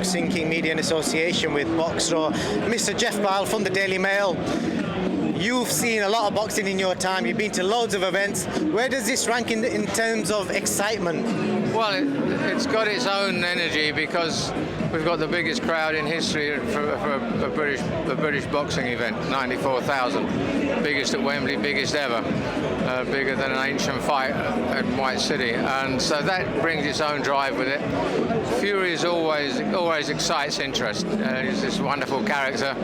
Boxing King Media in association with Boxro. Mr. Jeff Powell from the Daily Mail. You've seen a lot of boxing in your time. You've been to loads of events. Where does this rank in terms of excitement? Well, it's got its own energy because we've got the biggest crowd in history for a British boxing event, 94,000. Biggest at Wembley, biggest ever. Bigger than an ancient fight at White City. And so that brings its own drive with it. Fury is always excites interest. He's this wonderful character,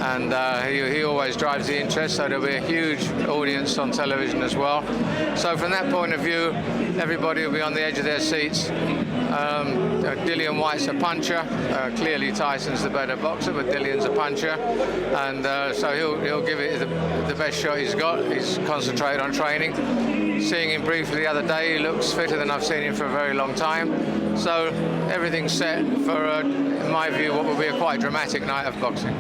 and he always drives the interest, so there'll be a huge audience on television as well. So from that point of view, everybody will be on the edge of their seats. Dillian Whyte's a puncher. Clearly Tyson's the better boxer, but Dillian's a puncher, and so he'll give it the best shot he's got. He's concentrated on training. Seeing him briefly the other day, he looks fitter than I've seen him for a very long time. So everything's set for, in my view, what will be a quite dramatic night of boxing.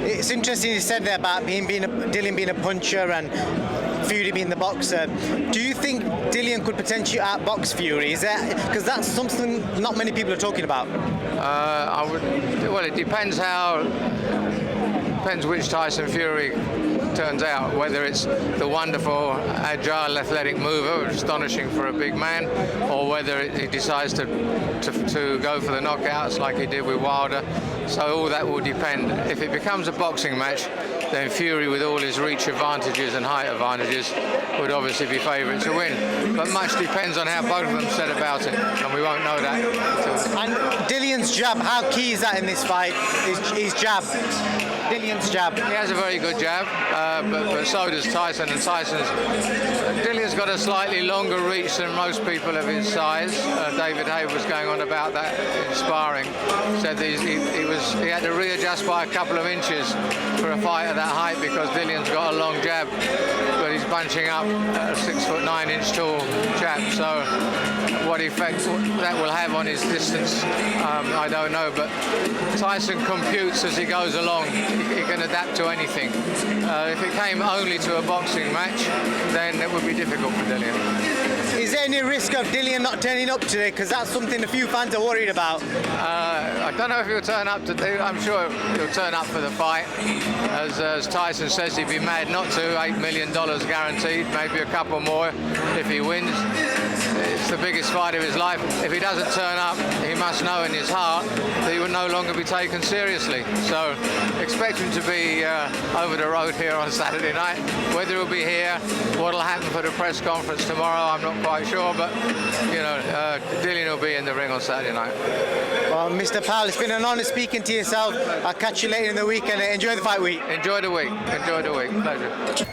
It's interesting you said there about Dillian being a puncher and Fury being the boxer. Do you think Dillian could potentially outbox Fury? Is that because that's something not many people are talking about? Well, it depends which Tyson Fury turns out, whether it's the wonderful, agile, athletic mover, astonishing for a big man, or whether he decides to go for the knockouts like he did with Wilder. So all that will depend. If it becomes a boxing match, then Fury, with all his reach advantages and height advantages, would obviously be favourite to win. But much depends on how both of them set about it, and we won't know that. And Dillian's jab, how key is that in this fight? His jab. Dillian's jab. He has a very good jab, but so does Tyson. And Dillian's got a slightly longer reach than most people of his size. David Hay was going on about that in sparring. Said that he had to readjust by a couple of inches for a fight at that height because Dillian's got a long jab, but he's bunching up a 6'9" tall chap. So what effect that will have on his distance, I don't know. But Tyson computes as he goes along. He can adapt to anything. If it came only to a boxing match, then it would be difficult for Dillian. Is there any risk of Dillian not turning up today? Because that's something a few fans are worried about. I don't know if he'll turn up today. I'm sure he'll turn up for the fight. As Tyson says, he'd be mad not to. $8 million guaranteed, maybe a couple more if he wins. It's the biggest fight of his life. If he doesn't turn up, he must know in his heart that he will no longer be taken seriously. So expect him to be over the road here on Saturday night. Whether he'll be here, what'll happen for the press conference tomorrow, I'm not quite sure, but you know, Dillian will be in the ring on Saturday night. Well, Mr. Powell, it's been an honour speaking to yourself. I'll catch you later in the week and enjoy the fight week. Enjoy the week. Enjoy the week. Pleasure.